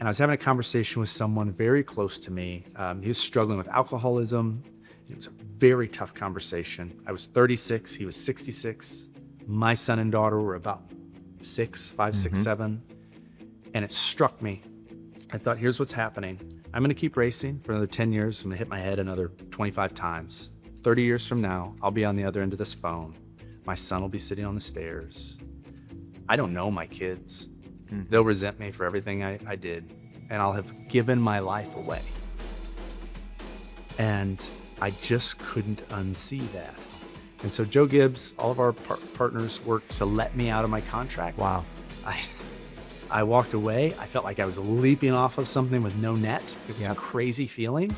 And I was having a conversation with someone very close to me. He was struggling with alcoholism. It was a very tough conversation. I was 36, he was 66. My son and daughter were about 5, 6, 7. And it struck me. I thought, here's what's happening. I'm gonna keep racing for another 10 years. I'm gonna hit my head another 25 times. 30 years from now, I'll be on the other end of this phone. My son will be sitting on the stairs. I don't know my kids. They'll resent me for everything I did, and I'll have given my life away. And I just couldn't unsee that. And so Joe Gibbs, all of our partners worked to let me out of my contract. Wow. I walked away. I felt like I was leaping off of something with no net. It was a crazy feeling.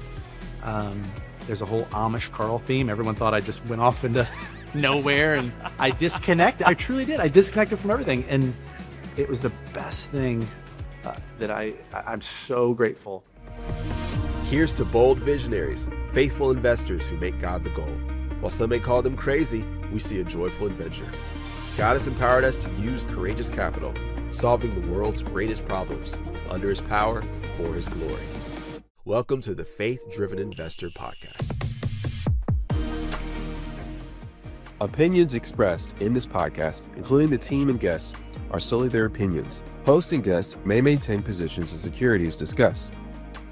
There's a whole Amish Carl theme. Everyone thought I just went off into nowhere, and I disconnected. I truly did. I disconnected from everything. And it was the best thing that I'm so grateful. Here's to bold visionaries, faithful investors who make God the goal. While some may call them crazy, we see a joyful adventure. God has empowered us to use courageous capital, solving the world's greatest problems under his power for his glory. Welcome to the Faith-Driven Investor Podcast. Opinions expressed in this podcast, including the team and guests, are solely their opinions. Hosts and guests may maintain positions and securities discussed.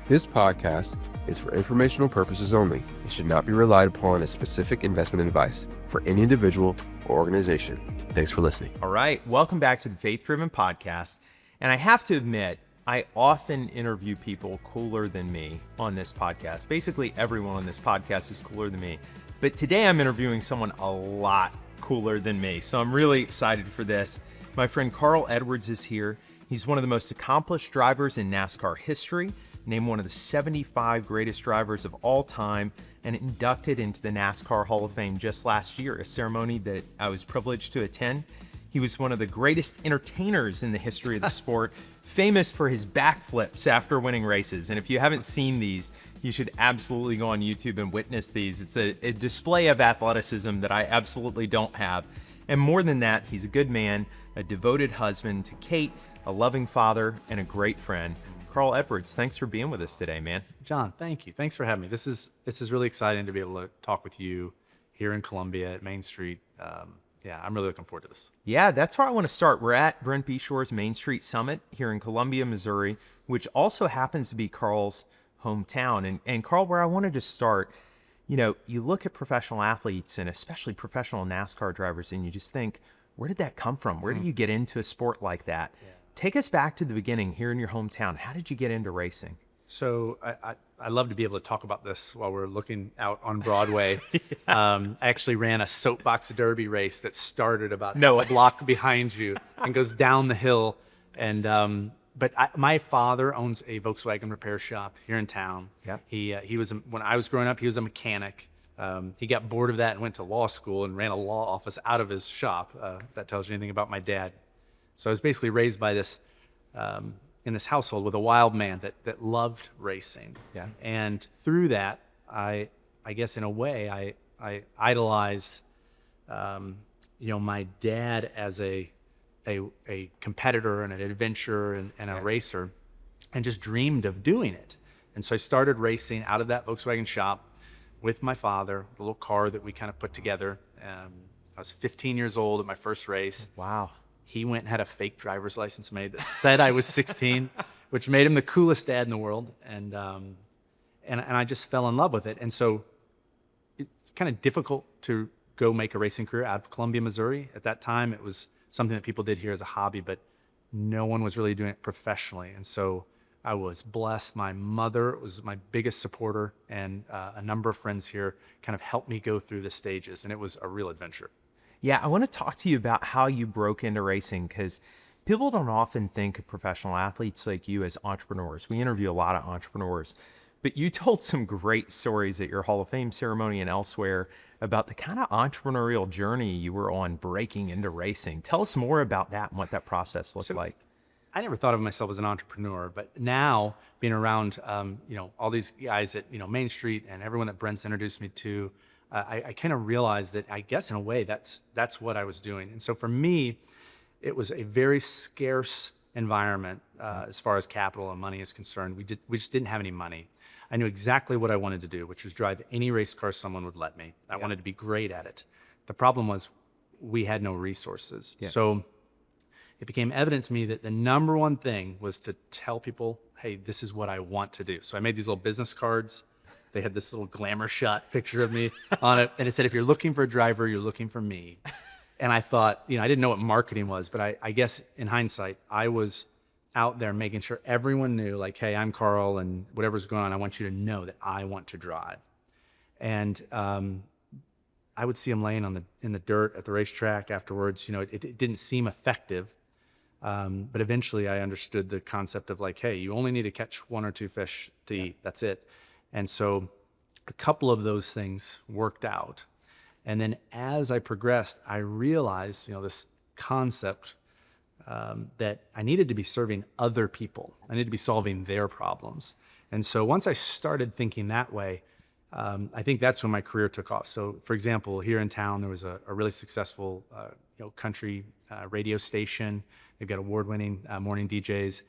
This podcast is for informational purposes only. It should not be relied upon as specific investment advice for any individual or organization. Thanks for listening. All right. Welcome back to the Faith-Driven Podcast. And I have to admit, I often interview people cooler than me on this podcast. Basically, everyone on this podcast is cooler than me. But today I'm interviewing someone a lot cooler than me. So I'm really excited for this. My friend Carl Edwards is here. He's one of the most accomplished drivers in NASCAR history, named one of the 75 greatest drivers of all time, and inducted into the NASCAR Hall of Fame just last year, a ceremony that I was privileged to attend. He was one of the greatest entertainers in the history of the sport, famous for his backflips after winning races. And if you haven't seen these, you should absolutely go on YouTube and witness these. It's a display of athleticism that I absolutely don't have. And more than that, he's a good man, a devoted husband to Kate, a loving father, and a great friend. Carl Edwards, thanks for being with us today, man. John, thank you. Thanks for having me. This is really exciting to be able to talk with you here in Columbia at Main Street. I'm really looking forward to this. Yeah, that's where I want to start. We're at Brent Beshore's Main Street Summit here in Columbia, Missouri, which also happens to be Carl's hometown. And Carl, where I wanted to start, you look at professional athletes and especially professional NASCAR drivers, and you just think, where did that come from? Where do you get into a sport like that? Yeah. Take us back to the beginning here in your hometown. How did you get into racing? So I love to be able to talk about this while we're looking out on Broadway. I actually ran a soapbox derby race that started about a block behind you and goes down the hill. And my father owns a Volkswagen repair shop here in town. Yep. He was when I was growing up, he was a mechanic. He got bored of that and went to law school and ran a law office out of his shop. If that tells you anything about my dad. So I was basically raised by this. In this household with a wild man that loved racing. Yeah. And through that, I guess in a way, I idolized, my dad as a competitor and an adventurer and a racer, and just dreamed of doing it. And so I started racing out of that Volkswagen shop with my father, the little car that we kind of put together. I was 15 years old at my first race. Wow. He went and had a fake driver's license made that said I was 16, which made him the coolest dad in the world. And I just fell in love with it. And so it's kind of difficult to go make a racing career out of Columbia, Missouri. At that time, it was something that people did here as a hobby, but no one was really doing it professionally. And so I was blessed. My mother was my biggest supporter, and a number of friends here kind of helped me go through the stages, and it was a real adventure. Yeah, I want to talk to you about how you broke into racing, because people don't often think of professional athletes like you as entrepreneurs. We interview a lot of entrepreneurs, but you told some great stories at your Hall of Fame ceremony and elsewhere about the kind of entrepreneurial journey you were on breaking into racing. Tell us more about that and what that process looked like. I never thought of myself as an entrepreneur, but now being around, all these guys at, Main Street and everyone that Brent's introduced me to, I kind of realized that I guess in a way that's what I was doing. And so for me, it was a very scarce environment. as far as capital and money is concerned. We just didn't have any money. I knew exactly what I wanted to do, which was drive any race car someone would let me. I wanted to be great at it. The problem was we had no resources. So it became evident to me that the number one thing was to tell people, hey, this is what I want to do. So I made these little business cards. They had this little glamour shot picture of me on it. And it said, if you're looking for a driver, you're looking for me. And I thought, I didn't know what marketing was, but I guess in hindsight, I was out there making sure everyone knew, like, hey, I'm Carl, and whatever's going on, I want you to know that I want to drive. And I would see them laying in the dirt at the racetrack afterwards. It didn't seem effective. But eventually I understood the concept of, like, hey, you only need to catch 1 or 2 fish to eat. That's it. And so a couple of those things worked out. And then as I progressed, I realized, this concept that I needed to be serving other people. I needed to be solving their problems. And so once I started thinking that way, I think that's when my career took off. So, for example, here in town, there was a really successful country radio station. They've got award-winning morning DJs.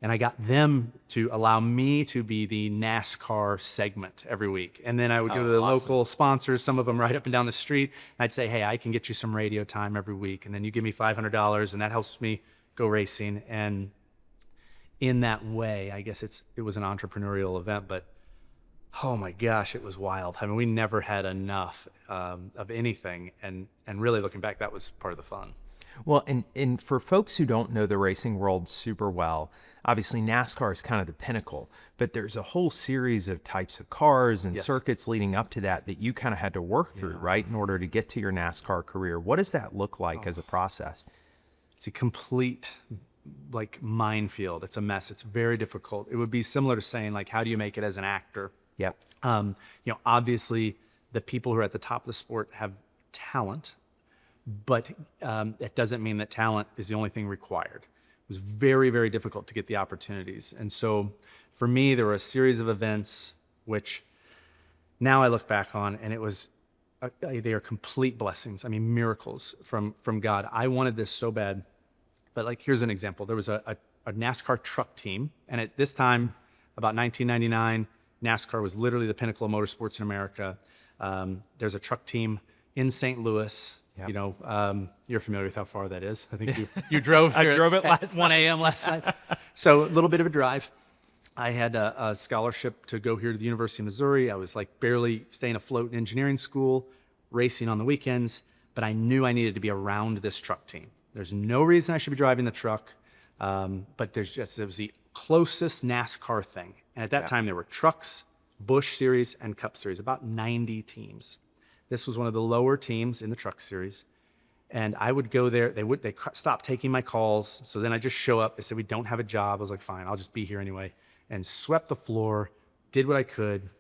And I got them to allow me to be the NASCAR segment every week. And then I would go to the local sponsors, some of them right up and down the street. And I'd say, hey, I can get you some radio time every week. And then you give me $500, and that helps me go racing. And in that way, I guess it was an entrepreneurial event, but oh my gosh, it was wild. I mean, we never had enough of anything. And really looking back, that was part of the fun. Well, and for folks who don't know the racing world super well, obviously NASCAR is kind of the pinnacle, but there's a whole series of types of cars and circuits leading up to that you kind of had to work through, right, in order to get to your NASCAR career. What does that look like as a process? It's a complete, minefield. It's a mess. It's very difficult. It would be similar to saying, how do you make it as an actor? Yep. Obviously, the people who are at the top of the sport have talent, but that doesn't mean that talent is the only thing required. It was very, very difficult to get the opportunities. And so for me, there were a series of events which now I look back on, and it was, they are complete blessings. I mean, miracles from God. I wanted this so bad, but here's an example. There was a NASCAR truck team, and at this time, about 1999, NASCAR was literally the pinnacle of motorsports in America. There's a truck team in St. Louis. Yep. You're familiar with how far that is. I think you drove. I drove it last 1 a.m. last night. So a little bit of a drive. I had a scholarship to go here to the University of Missouri. I was barely staying afloat in engineering school, racing on the weekends, but I knew I needed to be around this truck team. There's no reason I should be driving the truck, but it was the closest NASCAR thing. And at that time, there were trucks, Busch Series, and Cup Series, about 90 teams. This was one of the lower teams in the truck series. And I would go there. They stopped taking my calls. So then I just show up. They said, we don't have a job. I was like, fine, I'll just be here anyway. And swept the floor, did what I could.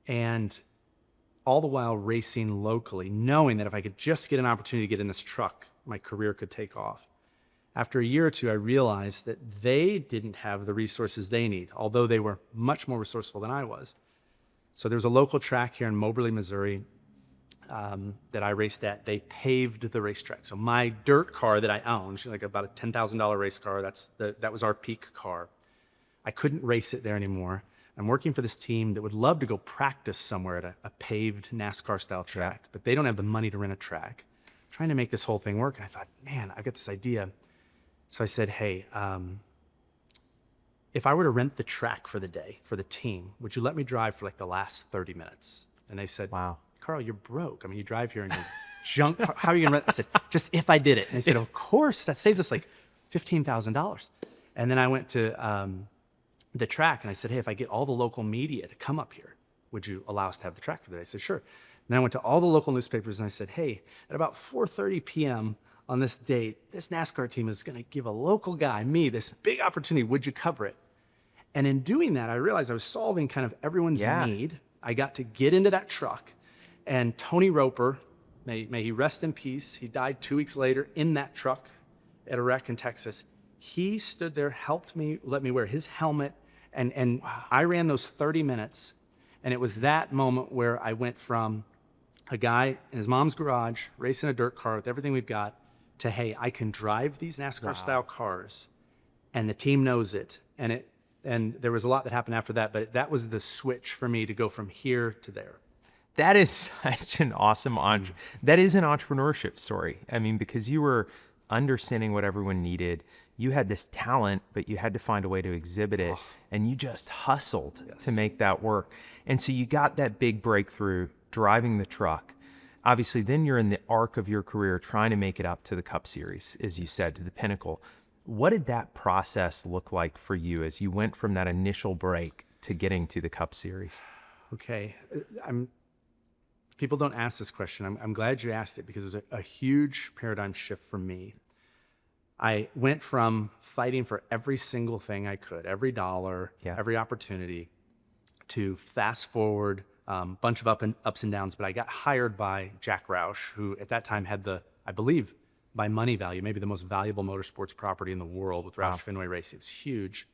And all the while racing locally, knowing that if I could just get an opportunity to get in this truck, my career could take off. After a year or two, I realized that they didn't have the resources they need, although they were much more resourceful than I was. So there was a local track here in Moberly, Missouri, that I raced at. They paved the racetrack. So my dirt car that I owned, about a $10,000 race car, that was our peak car. I couldn't race it there anymore. I'm working for this team that would love to go practice somewhere at a paved NASCAR-style track, but they don't have the money to rent a track. I'm trying to make this whole thing work, and I thought, man, I've got this idea. So I said, hey, if I were to rent the track for the day, for the team, would you let me drive for the last 30 minutes? And they said, wow, Carl, you're broke. I mean, you drive here and you're junk. How are you going to rent? I said, just if I did it. And they said, of course, that saves us $15,000. And then I went to the track and I said, hey, if I get all the local media to come up here, would you allow us to have the track for the day? I said, sure. And then I went to all the local newspapers and I said, hey, at about 4:30 p.m. on this date, this NASCAR team is going to give a local guy, me, this big opportunity. Would you cover it? And in doing that, I realized I was solving kind of everyone's need. I got to get into that truck. And Tony Roper, may he rest in peace, he died 2 weeks later in that truck at a wreck in Texas. He stood there, helped me, let me wear his helmet. And wow. I ran those 30 minutes. And it was that moment where I went from a guy in his mom's garage, racing a dirt car with everything we've got, to, hey, I can drive these NASCAR-style cars and the team knows it. And there was a lot that happened after that, but that was the switch for me to go from here to there. That is such an awesome that is an entrepreneurship story. I mean, because you were understanding what everyone needed. You had this talent, but you had to find a way to exhibit it, and you just hustled to make that work. And so you got that big breakthrough driving the truck. Obviously, then you're in the arc of your career trying to make it up to the Cup Series, as you said, to the pinnacle. What did that process look like for you as you went from that initial break to getting to the Cup Series? Okay. People don't ask this question. I'm glad you asked it because it was a huge paradigm shift for me. I went from fighting for every single thing I could, every dollar, every opportunity, to fast forward, bunch of ups and downs. But I got hired by Jack Roush, who at that time had I believe, by money value, maybe the most valuable motorsports property in the world with Roush Fenway Racing. It was huge.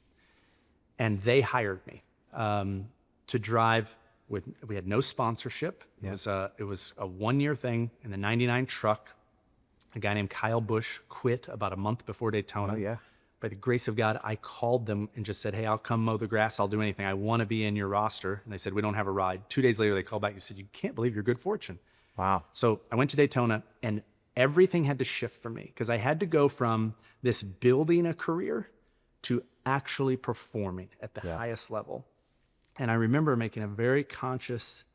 And they hired me to drive. We had no sponsorship. It was a 1-year thing in the 99 truck. A guy named Kyle Busch quit about a month before Daytona. Oh, yeah. By the grace of God, I called them and just said, hey, I'll come mow the grass. I'll do anything. I want to be in your roster. And they said, we don't have a ride. 2 days later, they called back and said, you can't believe your good fortune. Wow. So I went to Daytona, and everything had to shift for me because I had to go from this building a career to actually performing at the highest level. And I remember making a very conscious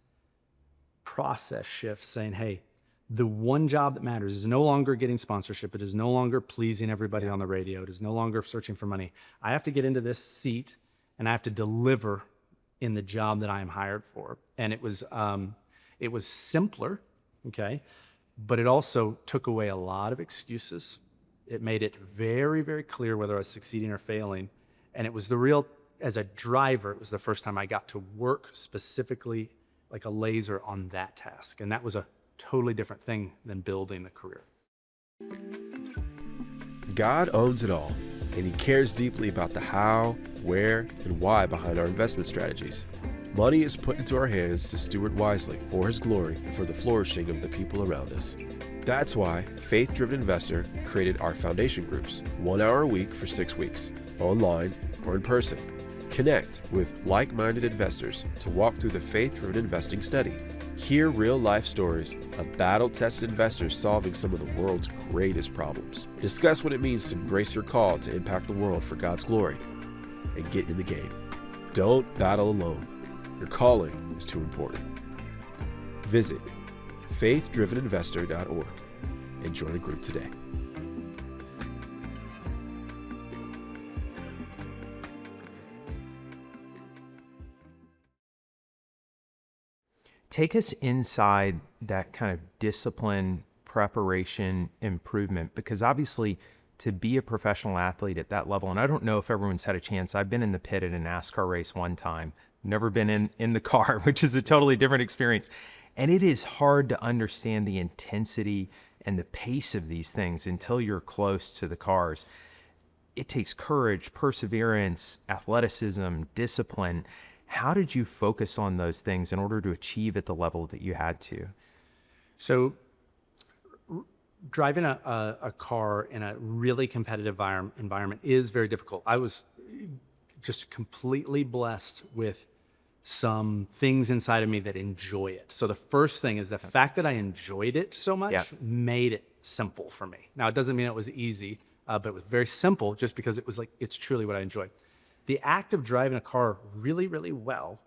process shift saying, hey, the one job that matters is no longer getting sponsorship. It is no longer pleasing everybody on the radio. It is no longer searching for money. I have to get into this seat and I have to deliver in the job that I am hired for. And it was simpler, okay? But it also took away a lot of excuses. It made it very, very clear whether I was succeeding or failing. And it was as a driver, it was the first time I got to work specifically like a laser on that task. And that was a totally different thing than building the career. God owns it all, and he cares deeply about the how, where, and why behind our investment strategies. Money is put into our hands to steward wisely for his glory and for the flourishing of the people around us. That's why Faith Driven Investor created our foundation groups, 1 hour a week for 6 weeks, online or in person. Connect with like-minded investors to walk through the faith-driven investing study. Hear real-life stories of battle-tested investors solving some of the world's greatest problems. Discuss what it means to embrace your call to impact the world for God's glory, and get in the game. Don't battle alone. Your calling is too important. Visit faithdriveninvestor.org and join a group today. Take us inside that kind of discipline, preparation, improvement, because obviously to be a professional athlete at that level, and I don't know if everyone's had a chance. I've been in the pit at a NASCAR race one time, never been in the car, which is a totally different experience. And it is hard to understand the intensity and the pace of these things until you're close to the cars. It takes courage, perseverance, athleticism, discipline. How did you focus on those things in order to achieve at the level that you had to? So driving a car in a really competitive environment is very difficult. I was just completely blessed with some things inside of me that enjoy it. So the first thing is the fact that I enjoyed it so much made it simple for me. Now, it doesn't mean it was easy, but it was very simple just because it was like, it's truly what I enjoy. The act of driving a car really, really well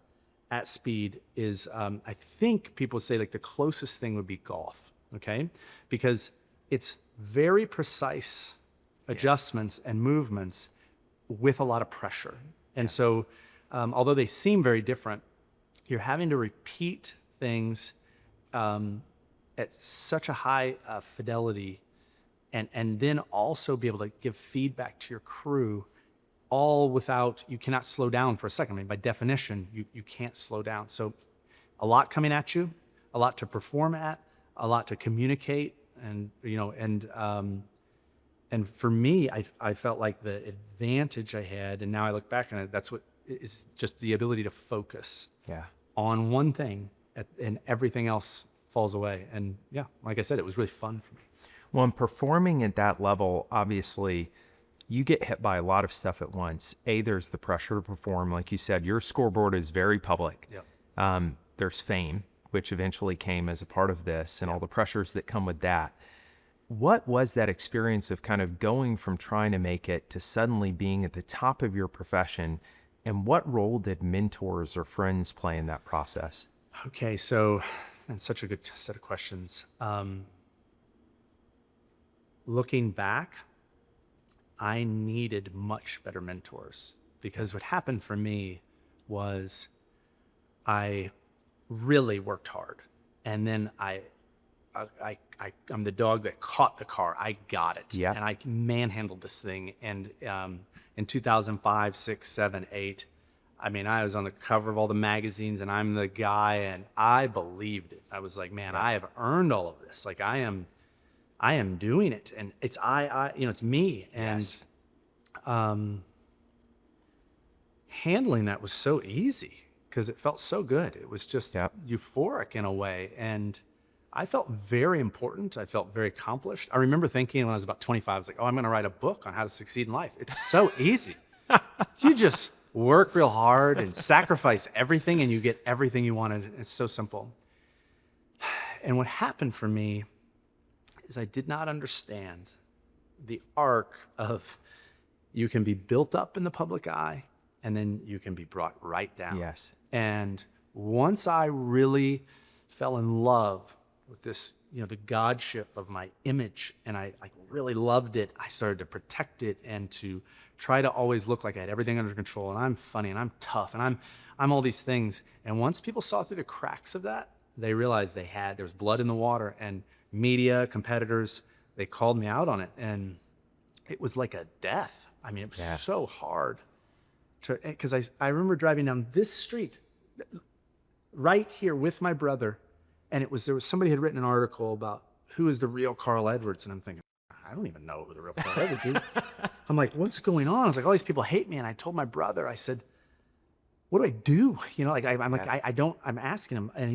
at speed is, I think people say like the closest thing would be golf, okay? Because it's very precise adjustments and movements with a lot of pressure. And so, although they seem very different, you're having to repeat things at such a high fidelity and then also be able to give feedback to your crew all without, you cannot slow down for a second. I mean, by definition, you can't slow down. So a lot coming at you, a lot to perform at, a lot to communicate, and and for me, I felt like the advantage I had, and now I look back on it, that's what is just the ability to focus on one thing, and everything else falls away. And yeah, like I said, it was really fun for me. Well, in performing at that level, obviously, you get hit by a lot of stuff at once. There's the pressure to perform. Like you said, your scoreboard is very public. Yep. There's fame, which eventually came as a part of this, and all the pressures that come with that. What was that experience of kind of going from trying to make it to suddenly being at the top of your profession? And what role did mentors or friends play in that process? Okay, so, and such a good set of questions. Looking back, I needed much better mentors, because what happened for me was I really worked hard, and then I'm the dog that caught the car. I got it. Yeah. And I manhandled this thing. And in 2005, 6, 7, 8, I mean, I was on the cover of all the magazines, and I'm the guy, and I believed it. I was like, man, I have earned all of this. Like, I am doing it, and it's it's me. And Yes. Handling that was so easy because it felt so good. It was just Yep. euphoric in a way. And I felt very important. I felt very accomplished. I remember thinking when I was about 25, I was like, oh, I'm going to write a book on how to succeed in life. It's so easy. You just work real hard and sacrifice everything, and you get everything you wanted. It's so simple. And what happened for me is I did not understand the arc of you can be built up in the public eye, and then you can be brought right down. Yes. And once I really fell in love with this, the godship of my image, and I really loved it, I started to protect it and to try to always look like I had everything under control, and I'm funny, and I'm tough, and I'm all these things. And once people saw through the cracks of that, they realized there was blood in the water, and media, competitors, they called me out on it, and it was like a death. I mean, it was so hard because I remember driving down this street right here with my brother, and there was somebody had written an article about who is the real Carl Edwards, and I'm thinking, I don't even know who the real Carl Edwards is. I'm like, what's going on? I was like, all these people hate me, and I told my brother, I said, what do I do? I'm asking him, and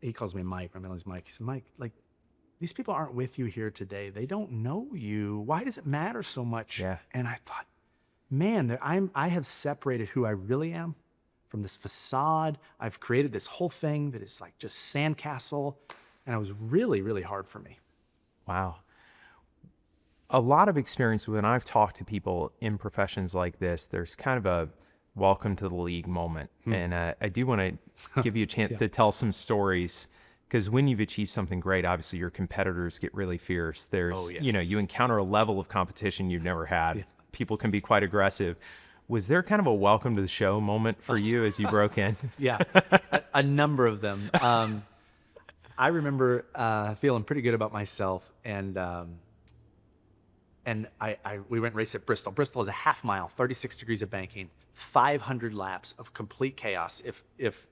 he calls me Mike. My middle name's Mike. He said, Mike, like, these people aren't with you here today. They don't know you. Why does it matter so much? Yeah. And I thought, man, I have separated who I really am from this facade. I've created this whole thing that is like just sandcastle. And it was really, really hard for me. Wow. A lot of experience when I've talked to people in professions like this, there's kind of a welcome to the league moment. And I do want to give you a chance to tell some stories, because when you've achieved something great, obviously your competitors get really fierce. There's, you encounter a level of competition you've never had. Yeah. People can be quite aggressive. Was there kind of a welcome to the show moment for you as you broke in? Yeah, a number of them. I remember feeling pretty good about myself, and we went race at Bristol. Bristol is a half mile, 36 degrees of banking, 500 laps of complete chaos. If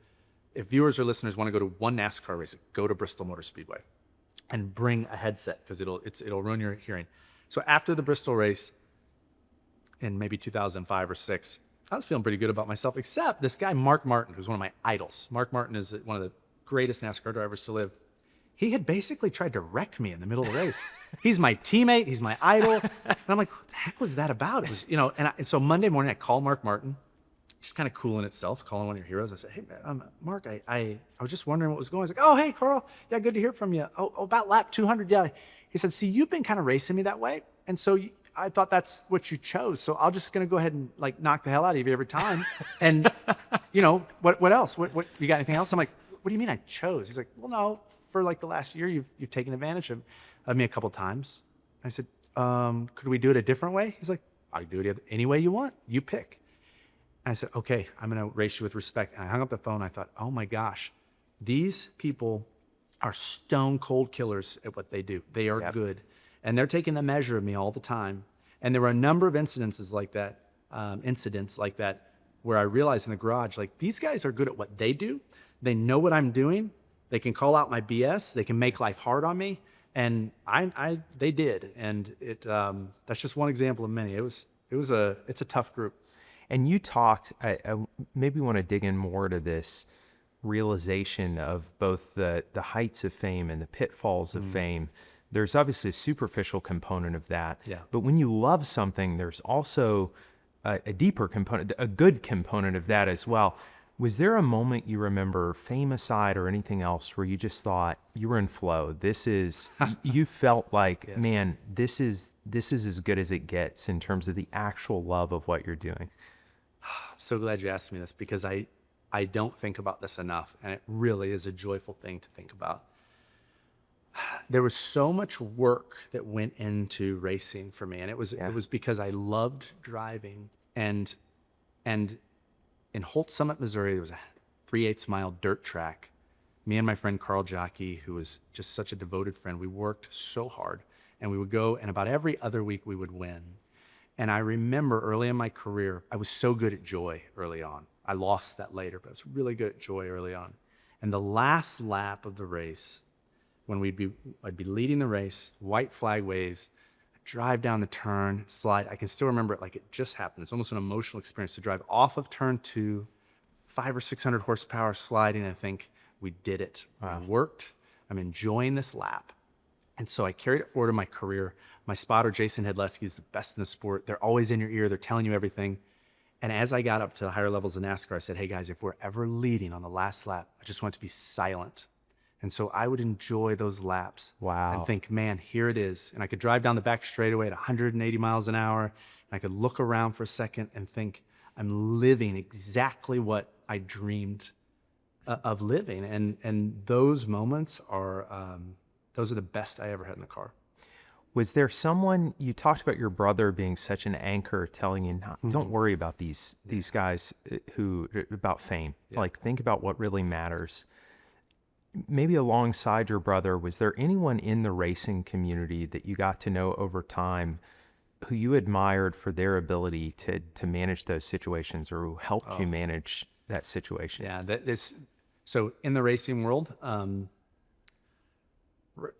viewers or listeners want to go to one NASCAR race, go to Bristol Motor Speedway and bring a headset, because it'll ruin your hearing. So after the Bristol race in maybe 2005 or 6, I was feeling pretty good about myself, except this guy, Mark Martin, who's one of my idols. Mark Martin is one of the greatest NASCAR drivers to live. He had basically tried to wreck me in the middle of the race. He's my teammate. He's my idol. And I'm like, what the heck was that about? It was, and so Monday morning I called Mark Martin, just kind of cool in itself, calling one of your heroes. I said, hey, Mark, I was just wondering what was going on. He's like, oh, hey, Carl. Yeah, good to hear from you. Oh, about lap 200. Yeah. He said, see, you've been kind of racing me that way. And so I thought that's what you chose. So I'm just going to go ahead and like knock the hell out of you every time. And what else? What you got anything else? I'm like, what do you mean I chose? He's like, well, no, for like the last year, you've taken advantage of me a couple times. I said, could we do it a different way? He's like, I can do it any way you want. You pick. And I said, okay, I'm going to race you with respect. And I hung up the phone. I thought, oh my gosh, these people are stone cold killers at what they do. They are good. And they're taking the measure of me all the time. And there were a number of incidents like that where I realized in the garage, like, these guys are good at what they do. They know what I'm doing. They can call out my BS. They can make life hard on me. And they did. And that's just one example of many. It's a tough group. And you talked, I maybe want to dig in more to this realization of both the heights of fame and the pitfalls of fame. there's obviously a superficial component of that. Yeah. But when you love something, there's also a deeper component, a good component of that as well. Was there a moment you remember, fame aside or anything else, where you just thought you were in flow? You felt like, Yes. man, this is as good as it gets in terms of the actual love of what you're doing. I'm so glad you asked me this, because I don't think about this enough, and it really is a joyful thing to think about. There was so much work that went into racing for me, and it was because I loved driving, and in Holt Summit, Missouri, there was a 3/8 mile dirt track. Me and my friend Carl Jockey, who was just such a devoted friend, we worked so hard, and we would go, and about every other week we would win. And I remember early in my career, I was so good at joy early on. I lost that later, but I was really good at joy early on. And the last lap of the race, when I'd be leading the race, white flag waves, drive down the turn, slide. I can still remember it like it just happened. It's almost an emotional experience to drive off of turn 2, 500 or 600 horsepower sliding, and think, we did it. Wow. I worked. I'm enjoying this lap. And so I carried it forward in my career. My spotter, Jason Hedleski, is the best in the sport. They're always in your ear. They're telling you everything. And as I got up to the higher levels of NASCAR, I said, hey guys, if we're ever leading on the last lap, I just want it to be silent. And so I would enjoy those laps. Wow. And think, man, here it is. And I could drive down the back straightaway at 180 miles an hour. And I could look around for a second and think, I'm living exactly what I dreamed of living. And those moments are the best I ever had in the car. Was there someone, you talked about your brother being such an anchor, telling you, don't worry about these guys about fame. Yeah. Like, think about what really matters. Maybe alongside your brother, was there anyone in the racing community that you got to know over time who you admired for their ability to manage those situations, or who helped you manage that situation? Yeah, so in the racing world,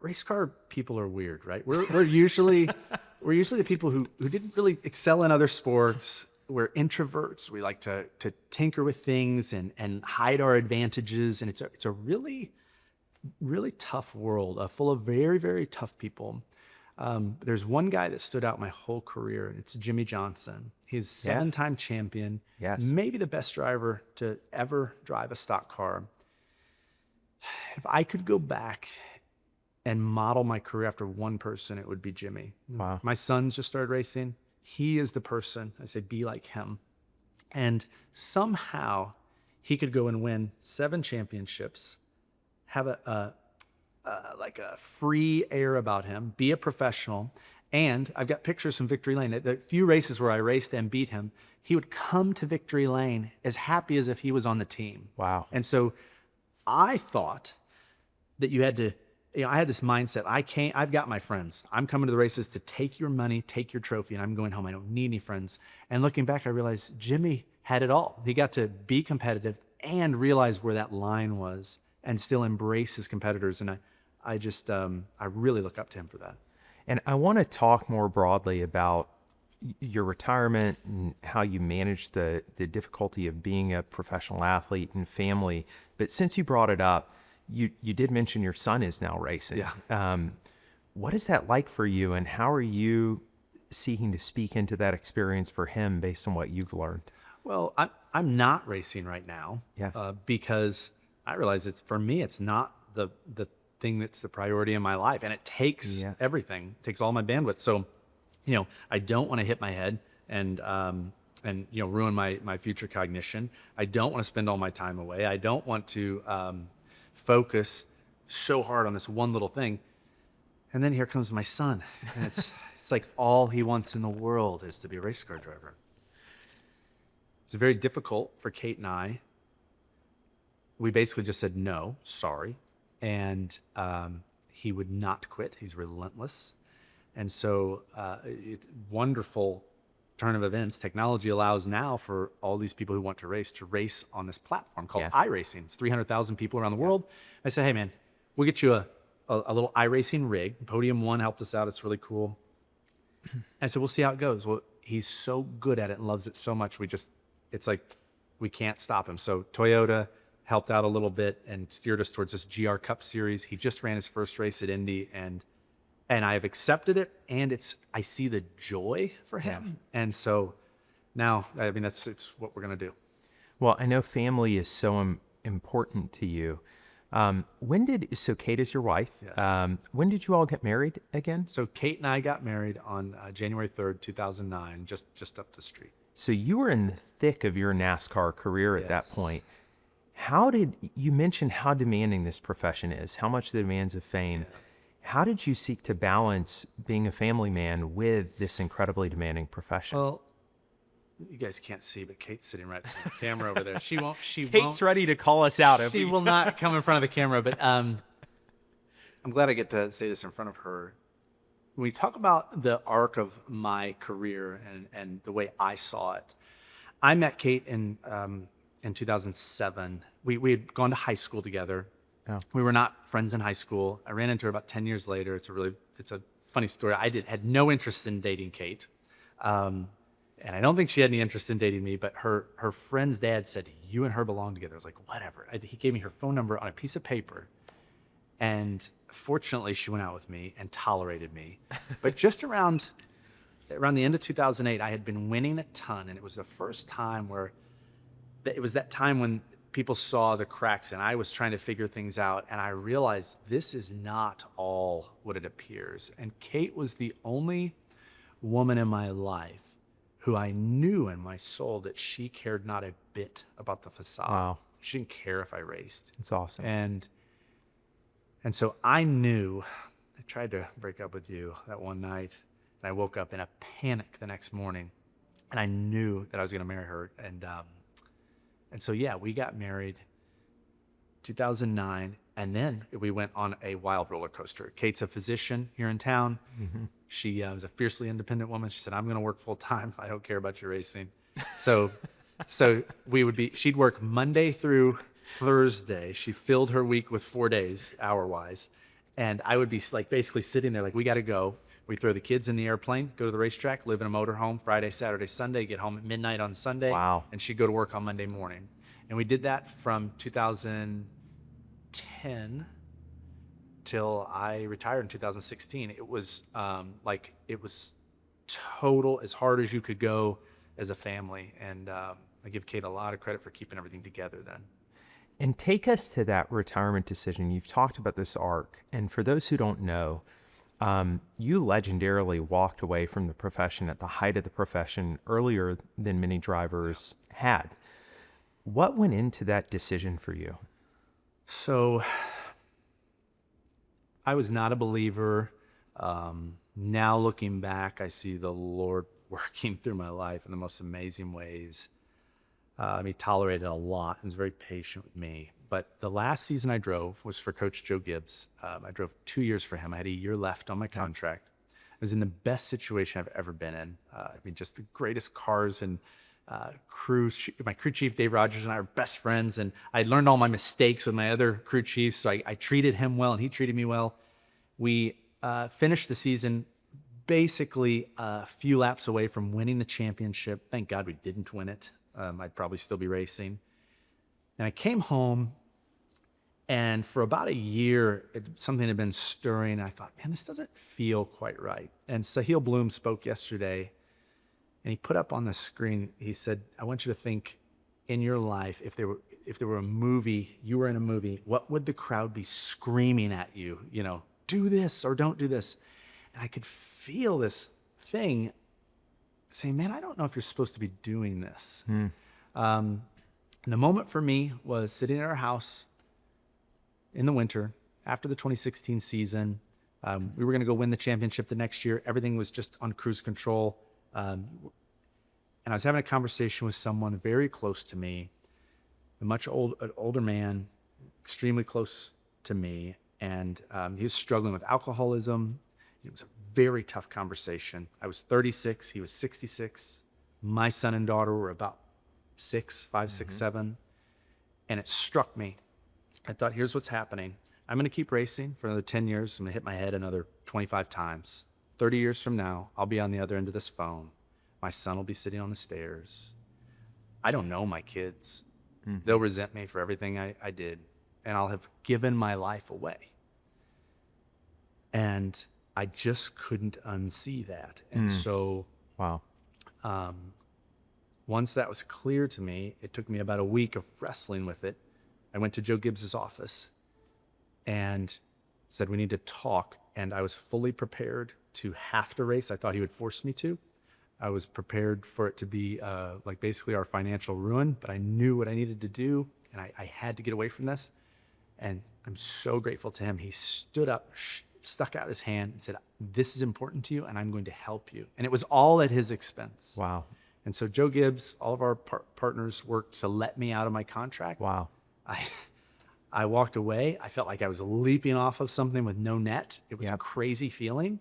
race car people are weird, right? We're usually the people who didn't really excel in other sports. We're introverts. We like to tinker with things and hide our advantages, and it's a really, really tough world, full of very, very tough people. There's one guy that stood out my whole career, and it's Jimmy Johnson. He's 7-time champion, Yes. maybe the best driver to ever drive a stock car. If I could go back and model my career after one person, it would be Jimmy. Wow. My sons just started racing. He is the person. I say, be like him. And somehow he could go and win 7 championships, have a free air about him, be a professional. And I've got pictures from Victory Lane. The few races where I raced and beat him, he would come to Victory Lane as happy as if he was on the team. Wow. And so I thought that you had to, I had this mindset. I've got my friends. I'm coming to the races to take your money, take your trophy, and I'm going home. I don't need any friends. And looking back, I realized Jimmy had it all. He got to be competitive and realize where that line was and still embrace his competitors. And I really look up to him for that. And I want to talk more broadly about your retirement and how you manage the difficulty of being a professional athlete and family. But since you brought it up, you did mention your son is now racing. Yeah. What is that like for you, and how are you seeking to speak into that experience for him based on what you've learned? Well, I'm not racing right now. Yeah. Because I realize for me, it's not the thing that's the priority in my life, and it takes everything. It takes all my bandwidth. So, I don't want to hit my head and ruin my future cognition. I don't want to spend all my time away. I don't want to focus so hard on this one little thing. And then here comes my son, and it's like all he wants in the world is to be a race car driver. It's very difficult for Kate and I. We basically just said, no, sorry. And he would not quit. He's relentless. And so wonderful turn of events. Technology allows now for all these people who want to race on this platform called iRacing. It's 300,000 people around the world. I said, hey man, we'll get you a little iRacing rig. Podium One helped us out. It's really cool. I said, we'll see how it goes. Well, he's so good at it and loves it so much. It's like we can't stop him. So Toyota helped out a little bit and steered us towards this GR Cup series. He just ran his first race at Indy, and And I've accepted it, and I see the joy for him. And so now, I mean, it's what we're going to do. Well, I know family is so important to you. So Kate is your wife. Yes. When did you all get married again? So Kate and I got married on January 3rd, 2009, just up the street. So you were in the thick of your NASCAR career at that Yes. point. You mentioned how demanding this profession is, how much the demands of fame. Yeah. How did you seek to balance being a family man with this incredibly demanding profession? Well, you guys can't see, but Kate's sitting right behind the camera over there. Kate's ready to call us out. She will not come in front of the camera, but I'm glad I get to say this in front of her. When we talk about the arc of my career and the way I saw it, I met Kate in 2007. We had gone to high school together. Oh. We were not friends in high school. I ran into her about 10 years later. It's a funny story. I had no interest in dating Kate. And I don't think she had any interest in dating me, but her friend's dad said, you and her belong together. I was like, whatever. He gave me her phone number on a piece of paper. And fortunately, she went out with me and tolerated me. But just around the end of 2008, I had been winning a ton. And it was the first time it was that time when people saw the cracks and I was trying to figure things out. And I realized this is not all what it appears. And Kate was the only woman in my life who I knew in my soul that she cared not a bit about the facade. Wow. She didn't care if I raced. It's awesome. And so I knew, I tried to break up with you that one night, and I woke up in a panic the next morning, and I knew that I was going to marry her. And so, yeah, we got married 2009, and then we went on a wild roller coaster. Kate's a physician here in town. Mm-hmm. She was a fiercely independent woman. She said, I'm going to work full time. I don't care about your racing. So she'd work Monday through Thursday. She filled her week with 4 days, hour-wise. And I would be like basically sitting there like, we got to go. We throw the kids in the airplane, go to the racetrack, live in a motorhome Friday, Saturday, Sunday, get home at midnight on Sunday. Wow. And she'd go to work on Monday morning. And we did that from 2010 till I retired in 2016. It was it was total, as hard as you could go as a family. And I give Kate a lot of credit for keeping everything together then. And take us to that retirement decision. You've talked about this arc. And for those who don't know, you legendarily walked away from the profession at the height of the profession earlier than many drivers had. What went into that decision for you? So I was not a believer. Now looking back, I see the Lord working through my life in the most amazing ways. He tolerated a lot and was very patient with me. But the last season I drove was for Coach Joe Gibbs. I drove 2 years for him. I had a year left on my contract. I was in the best situation I've ever been in. Just the greatest cars and crews. My crew chief, Dave Rogers, and I were best friends. And I learned all my mistakes with my other crew chiefs. So I treated him well and he treated me well. We finished the season basically a few laps away from winning the championship. Thank God we didn't win it. I'd probably still be racing. And I came home, and for about a year, something had been stirring. I thought, man, this doesn't feel quite right. And Sahil Bloom spoke yesterday, and he put up on the screen, he said, I want you to think in your life, if there were a movie, you were in a movie, what would the crowd be screaming at you? You know, do this or don't do this. And I could feel this thing saying, man, I don't know if you're supposed to be doing this. And the moment for me was sitting in our house in the winter after the 2016 season. We were going to go win the championship the next year. Everything was just on cruise control. And I was having a conversation with someone very close to me, an older man, extremely close to me. And he was struggling with alcoholism. It was a very tough conversation. I was 36. He was 66. My son and daughter were about 5, 6, 7. And it struck me. I thought, here's what's happening. I'm going to keep racing for another 10 years. I'm going to hit my head another 25 times. 30 years from now, I'll be on the other end of this phone. My son will be sitting on the stairs. I don't know my kids. They'll resent me for everything I did. And I'll have given my life away. And I just couldn't unsee that. And so Wow. once that was clear to me, it took me about a week of wrestling with it. I went to Joe Gibbs's office and said, we need to talk. And I was fully prepared to have to race. I thought he would force me to. I was prepared for it to be like basically our financial ruin, but I knew what I needed to do, and I had to get away from this. And I'm so grateful to him. He stood up, stuck out his hand and said, this is important to you, and I'm going to help you. And it was all at his expense. Wow. And so Joe Gibbs, all of our partners worked to let me out of my contract. Wow. I walked away. I felt like I was leaping off of something with no net. It was a crazy feeling.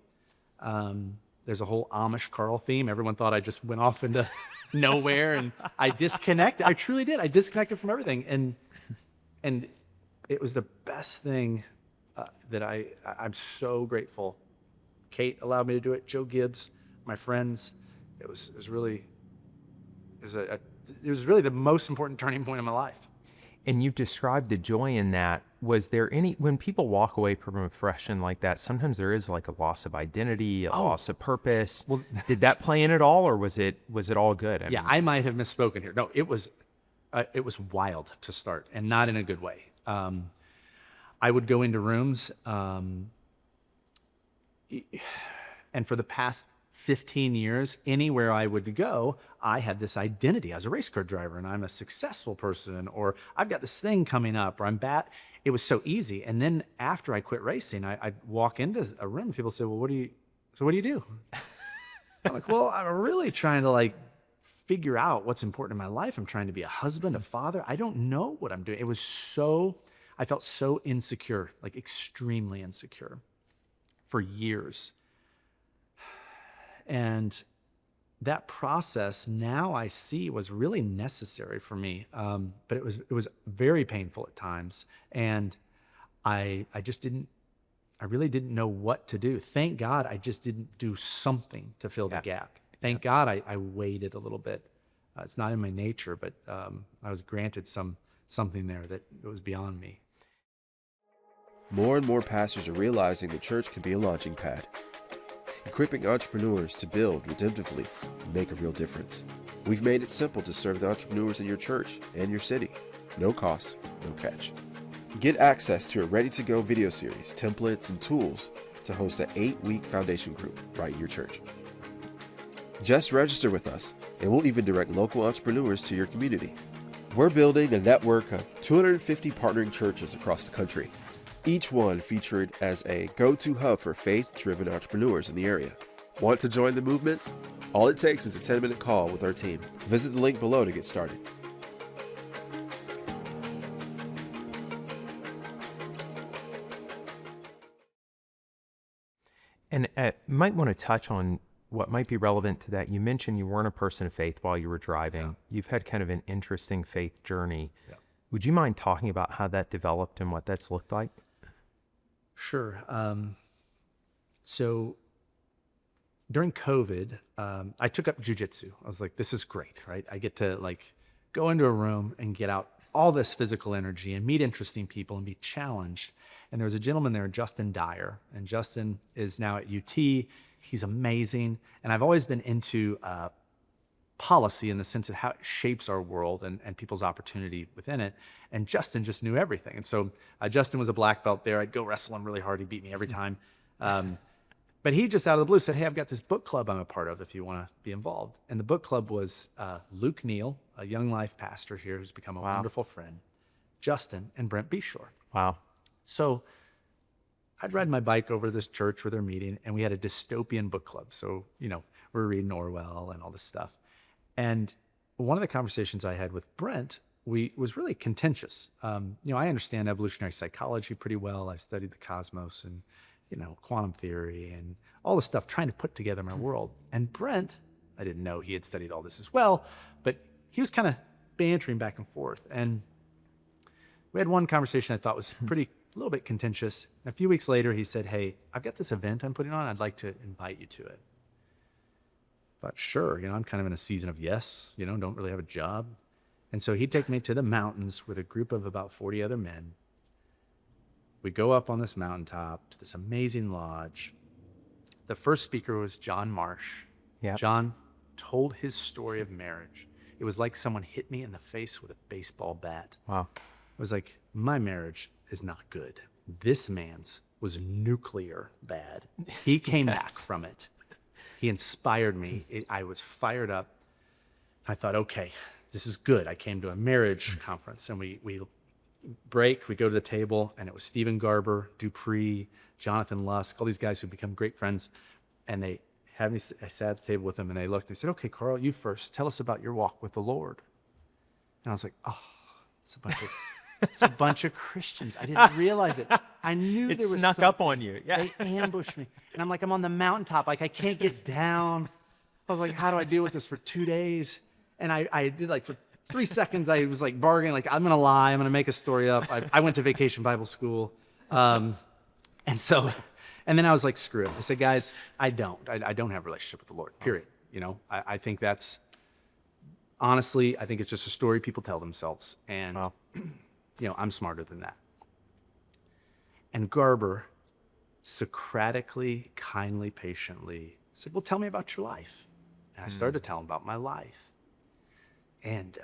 There's a whole Amish Carl theme. Everyone thought I just went off into nowhere, and I disconnected. I truly did. I disconnected from everything. And it was the best thing that I'm so grateful. Kate allowed me to do it. Joe Gibbs, my friends. It was really the most important turning point in my life. And you've described the joy in that. Was there when people walk away from a profession like that, sometimes there is like a loss of identity, a loss of purpose. Well, did that play in at all, or was it all good? I mean, I might have misspoken here. No, it was wild to start, and not in a good way. I would go into rooms, and for the past 15 years, anywhere I would go, I had this identity. I was a race car driver, and I'm a successful person, or I've got this thing coming up, or I'm bad. It was so easy. And then after I quit racing, I'd walk into a room, and people say, well, what do you do? I'm like, well, I'm really trying to figure out what's important in my life. I'm trying to be a husband, a father. I don't know what I'm doing. I felt so insecure, extremely insecure for years. And that process now I see was really necessary for me. But it was very painful at times. And I really didn't know what to do. Thank God I just didn't do something to fill the gap. Thank God I waited a little bit. It's not in my nature, but I was granted something there that it was beyond me. More and more pastors are realizing the church can be a launching pad, equipping entrepreneurs to build redemptively and make a real difference. We've made it simple to serve the entrepreneurs in your church and your city. No cost, no catch. Get access to a ready-to-go video series, templates, and tools to host an 8-week foundation group right in your church. Just register with us, and we'll even direct local entrepreneurs to your community. We're building a network of 250 partnering churches across the country, each one featured as a go-to hub for faith-driven entrepreneurs in the area. Want to join the movement? All it takes is a 10-minute call with our team. Visit the link below to get started. And might want to touch on what might be relevant to that. You mentioned you weren't a person of faith while you were driving. Yeah. You've had kind of an interesting faith journey. Yeah. Would you mind talking about how that developed and what that's looked like? Sure. So during COVID, I took up jujitsu. I was like, this is great, right? I get to go into a room and get out all this physical energy and meet interesting people and be challenged. And there was a gentleman there, Justin Dyer, and Justin is now at UT. He's amazing. And I've always been into policy in the sense of how it shapes our world and people's opportunity within it. And Justin just knew everything. And so Justin was a black belt there. I'd go wrestle him really hard. He beat me every time. But he just out of the blue said, hey, I've got this book club I'm a part of if you want to be involved. And the book club was Luke Neal, a young life pastor here who's become a wonderful friend, Justin, and Brent Beshore. Wow. So I'd ride my bike over to this church where they're meeting, and we had a dystopian book club. So, we're reading Orwell and all this stuff. And one of the conversations I had with Brent was really contentious. I understand evolutionary psychology pretty well. I studied the cosmos and, quantum theory and all the stuff, trying to put together my world. And Brent, I didn't know he had studied all this as well, but he was kind of bantering back and forth. And we had one conversation I thought was a little bit contentious. And a few weeks later, he said, hey, I've got this event I'm putting on. I'd like to invite you to it. But sure, I'm kind of in a season of yes, don't really have a job. And so he'd take me to the mountains with a group of about 40 other men. We go up on this mountaintop to this amazing lodge. The first speaker was John Marsh. Yep. John told his story of marriage. It was like someone hit me in the face with a baseball bat. Wow. It was like, my marriage is not good. This man's was nuclear bad. He came back from it. He inspired me. I was fired up. I thought, okay, this is good. I came to a marriage conference, and we break, we go to the table, and it was Stephen Garber, Dupree, Jonathan Lusk, all these guys who become great friends. And they had me, I sat at the table with them, and they looked, and they said, okay, Carl, you first. Tell us about your walk with the Lord. And I was like, oh, it's a bunch of Christians. I didn't realize it. I knew It there was snuck up on you. Yeah. They ambushed me. And I'm like, I'm on the mountaintop. Like, I can't get down. I was like, how do I deal with this for 2 days? And I did, like, for 3 seconds, I was like bargaining, like, I'm going to lie. I'm going to make a story up. I went to Vacation Bible School. And then I was like, screw it. I said, guys, I don't have a relationship with the Lord, period. You know, I think that's, honestly, I think it's just a story people tell themselves. And, you know, I'm smarter than that. And Garber, Socratically, kindly, patiently said, well, tell me about your life. And I started to tell him about my life. And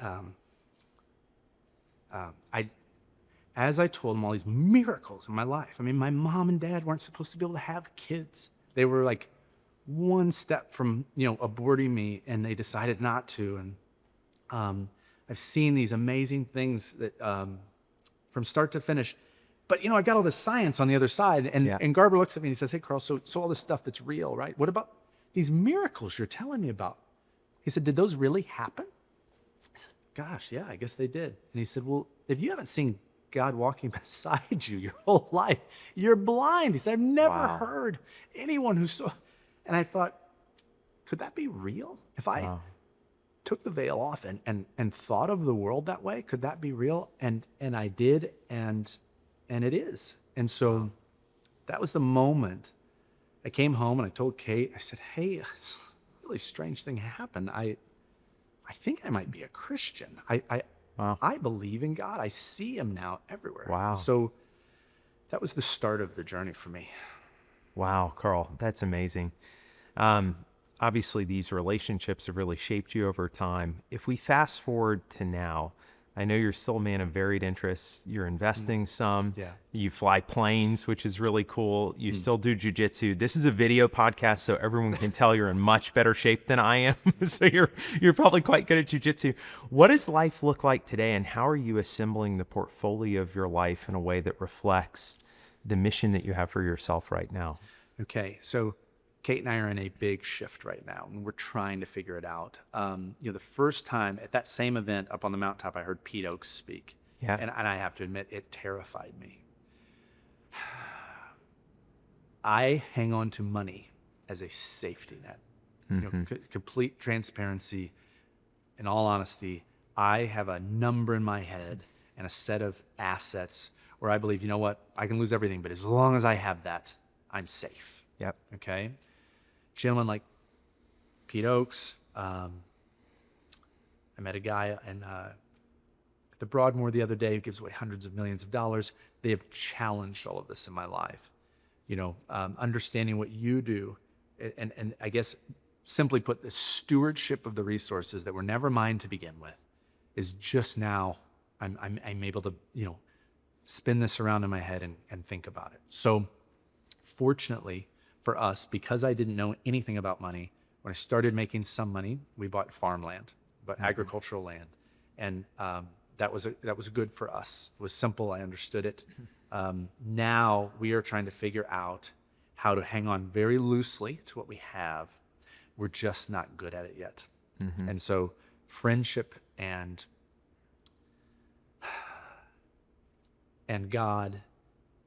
as I told him all these miracles in my life, I mean, my mom and dad weren't supposed to be able to have kids. They were like one step from, you know, aborting me, and they decided not to. And I've seen these amazing things that from start to finish. But, you know, I've got all this science on the other side. And Garber looks at me and he says, hey, Carl, so all this stuff that's real, right? What about these miracles you're telling me about? He said, did those really happen? I said, gosh, yeah, I guess they did. And he said, well, if you haven't seen God walking beside you your whole life, you're blind. He said, I've never heard anyone who saw. And I thought, could that be real? If I took the veil off and thought of the world that way, could that be real? And I did, and it is. And so that was the moment. I came home and I told Kate, I said, hey, it's a really strange thing happened. I think I might be a Christian. I believe in God. I see him now everywhere. Wow. So that was the start of the journey for me. Wow, Carl, that's amazing. Obviously, these relationships have really shaped you over time. If we fast forward to now, I know you're still a man of varied interests. You're investing some. Yeah. You fly planes, which is really cool. You still do jujitsu. This is a video podcast, so everyone can tell you're in much better shape than I am. So you're probably quite good at jujitsu. What does life look like today, and how are you assembling the portfolio of your life in a way that reflects the mission that you have for yourself right now? Okay, so Kate and I are in a big shift right now, and we're trying to figure it out. You know, the first time at that same event up on the mountaintop, I heard Pete Oakes speak. Yeah. And I have to admit, it terrified me. I hang on to money as a safety net. You know, complete transparency. In all honesty, I have a number in my head and a set of assets where I believe, you know what, I can lose everything, but as long as I have that, I'm safe. Yep. Okay. Gentlemen like Pete Oakes. I met a guy at the Broadmoor the other day who gives away hundreds of millions of dollars. They have challenged all of this in my life. You know, understanding what you do, and I guess simply put, the stewardship of the resources that were never mine to begin with is just now I'm able to, you know, spin this around in my head and think about it. So fortunately for us, because I didn't know anything about money, when I started making some money, we bought farmland, but agricultural land. And that was good for us. It was simple, I understood it. Now we are trying to figure out how to hang on very loosely to what we have. We're just not good at it yet. And so friendship and God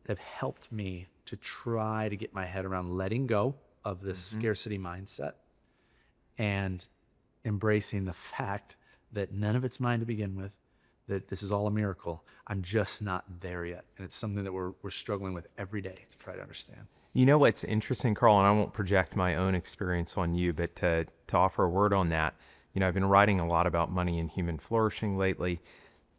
have helped me to try to get my head around letting go of this scarcity mindset and embracing the fact that none of it's mine to begin with, that this is all a miracle. I'm just not there yet. And it's something that we're struggling with every day to try to understand. You know what's interesting, Carl, and I won't project my own experience on you, but to offer a word on that, you know, I've been writing a lot about money and human flourishing lately.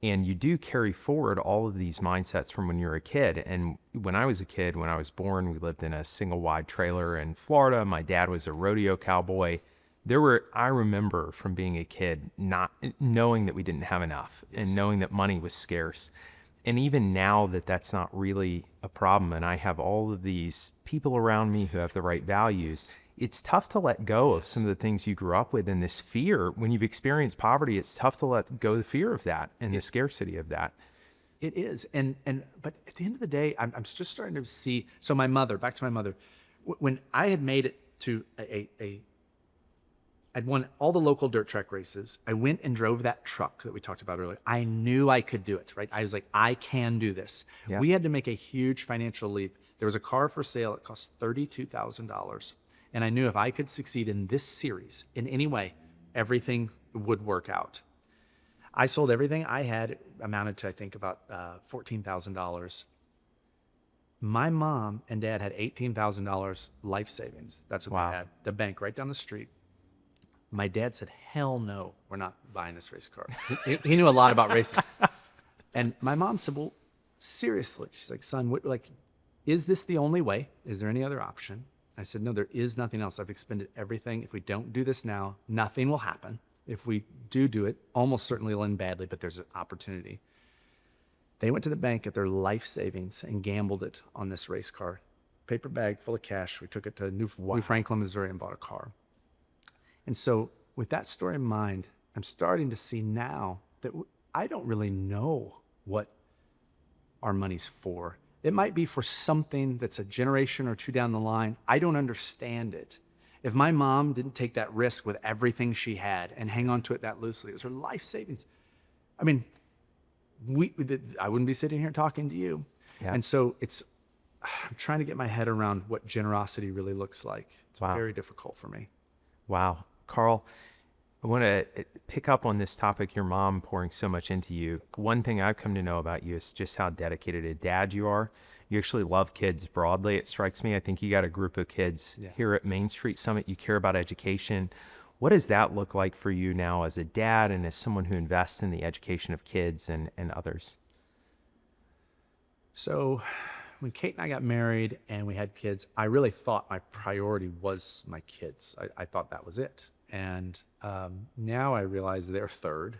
And you do carry forward all of these mindsets from when you're a kid. And when I was a kid, when I was born, we lived in a single wide trailer in Florida. My dad was a rodeo cowboy. I remember from being a kid, not knowing that we didn't have enough and knowing that money was scarce. And even now that's not really a problem, and I have all of these people around me who have the right values, it's tough to let go of some of the things you grew up with, and this fear. When you've experienced poverty, it's tough to let go of the fear of that and the scarcity of that. It is. But at the end of the day, I'm just starting to see, so back to my mother, when I had made it to I'd won all the local dirt track races. I went and drove that truck that we talked about earlier. I knew I could do it, right? I was like, I can do this. Yeah. We had to make a huge financial leap. There was a car for sale. It cost $32,000. And I knew if I could succeed in this series in any way, everything would work out. I sold everything I had. It amounted to, I think, about $14,000. My mom and dad had $18,000 life savings. That's what they had. The bank right down the street. My dad said, hell no, we're not buying this race car. He knew a lot about racing. And my mom said, well, seriously. She's like, son, is this the only way? Is there any other option? I said, no, there is nothing else. I've expended everything. If we don't do this now, nothing will happen. If we do it, almost certainly it'll end badly, but there's an opportunity. They went to the bank at their life savings and gambled it on this race car. Paper bag full of cash. We took it to New Franklin, Missouri, and bought a car. And so with that story in mind, I'm starting to see now that I don't really know what our money's for. It might be for something that's a generation or two down the line. I don't understand it. If my mom didn't take that risk with everything she had and hang on to it that loosely, it was her life savings. I mean, I wouldn't be sitting here talking to you. Yeah. And so I'm trying to get my head around what generosity really looks like. It's very difficult for me. Wow. Carl, I want to pick up on this topic, your mom pouring so much into you. One thing I've come to know about you is just how dedicated a dad you are. You actually love kids broadly, it strikes me. I think you got a group of kids here at Main Street Summit. You care about education. What does that look like for you now as a dad and as someone who invests in the education of kids and others? So when Kate and I got married and we had kids, I really thought my priority was my kids. I thought that was it. And now I realize they're third.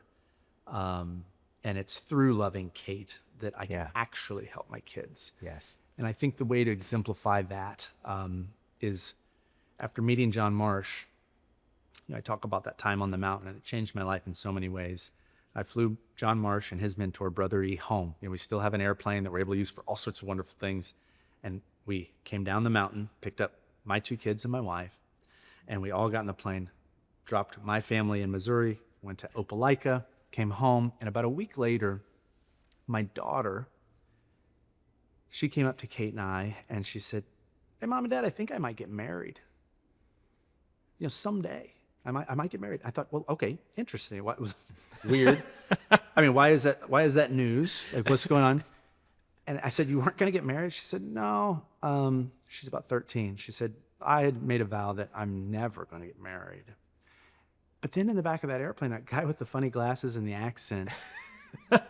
And it's through loving Kate that I can actually help my kids. Yes. And I think the way to exemplify that is after meeting John Marsh, I talk about that time on the mountain, and it changed my life in so many ways. I flew John Marsh and his mentor, Brother E, home. We still have an airplane that we're able to use for all sorts of wonderful things. And we came down the mountain, picked up my two kids and my wife, and we all got in the plane, dropped my family in Missouri, went to Opelika, came home, and about a week later, my daughter, she came up to Kate and I, and she said, hey, Mom and Dad, I think I might get married. Someday. I might get married. I thought, well, okay, interesting. What was weird? I mean, why is that news? Like, what's going on? And I said, you weren't going to get married? She said, no. She's about 13. She said, I had made a vow that I'm never going to get married. But then in the back of that airplane, that guy with the funny glasses and the accent,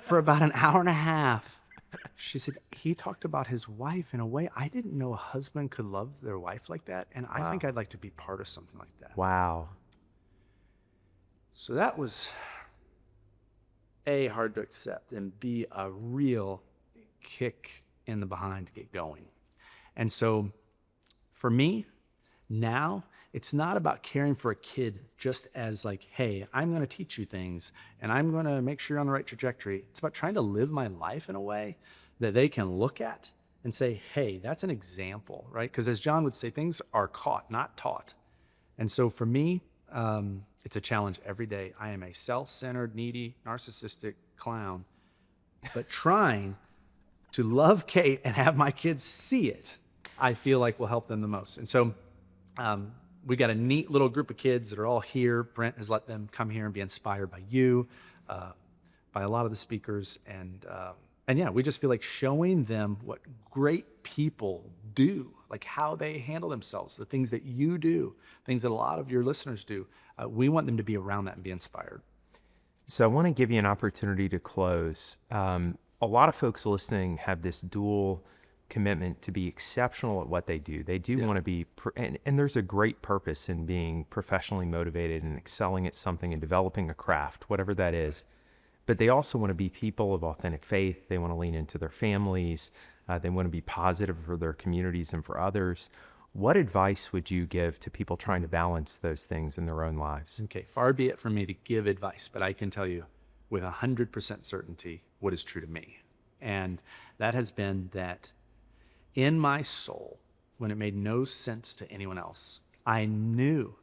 for about an hour and a half, she said, he talked about his wife in a way I didn't know a husband could love their wife like that. And I think I'd like to be part of something like that. Wow. So that was A, hard to accept, and B, a real kick in the behind to get going. And so for me, now, it's not about caring for a kid just as like, hey, I'm going to teach you things and I'm going to make sure you're on the right trajectory. It's about trying to live my life in a way that they can look at and say, hey, that's an example, right? Because as John would say, things are caught, not taught. And so for me, it's a challenge every day. I am a self-centered, needy, narcissistic clown, but trying to love Kate and have my kids see it, I feel like will help them the most. And so we got a neat little group of kids that are all here. Brent has let them come here and be inspired by you, by a lot of the speakers. And yeah, we just feel like showing them what great people do, like how they handle themselves, the things that you do, things that a lot of your listeners do. We want them to be around that and be inspired. So I want to give you an opportunity to close. A lot of folks listening have this dual commitment to be exceptional at what they do. They do want to be, and there's a great purpose in being professionally motivated and excelling at something and developing a craft, whatever that is. But they also want to be people of authentic faith. They want to lean into their families. They want to be positive for their communities and for others. What advice would you give to people trying to balance those things in their own lives? Okay, far be it from me to give advice, but I can tell you with 100% certainty what is true to me. And that has been that in my soul, when it made no sense to anyone else, I knew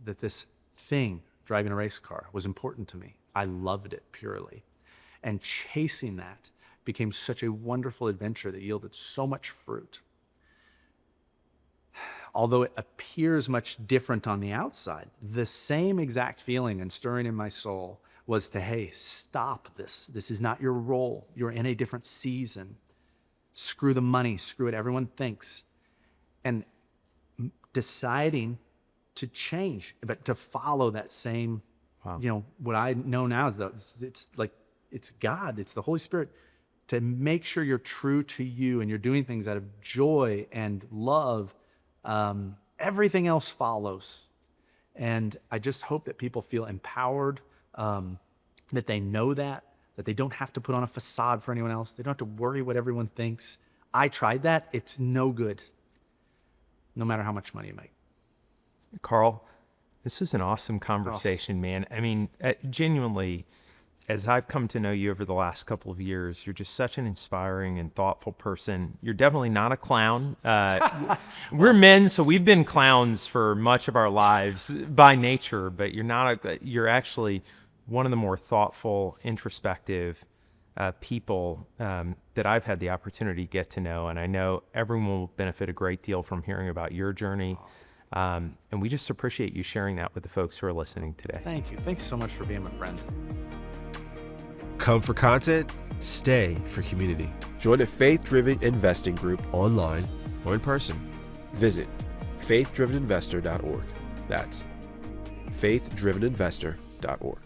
that this thing, driving a race car, was important to me. I loved it purely. And chasing that became such a wonderful adventure that yielded so much fruit. Although it appears much different on the outside, the same exact feeling and stirring in my soul was to, hey, stop this. This is not your role. You're in a different season. Screw the money, screw what everyone thinks. And deciding to change, but to follow that same, what I know now is that it's God, it's the Holy Spirit, to make sure you're true to you and you're doing things out of joy and love. Everything else follows. And I just hope that people feel empowered, that they know that they don't have to put on a facade for anyone else. They don't have to worry what everyone thinks. I tried that. It's no good, no matter how much money you make. Carl, this was an awesome conversation, man. I mean, genuinely, as I've come to know you over the last couple of years, you're just such an inspiring and thoughtful person. You're definitely not a clown. We're men, so we've been clowns for much of our lives by nature, but you're actually one of the more thoughtful, introspective people that I've had the opportunity to get to know. And I know everyone will benefit a great deal from hearing about your journey. And we just appreciate you sharing that with the folks who are listening today. Thank you. Thanks so much for being my friend. Come for content, stay for community. Join a faith-driven investing group Online or in person. Visit faithdriveninvestor.org. That's faithdriveninvestor.org.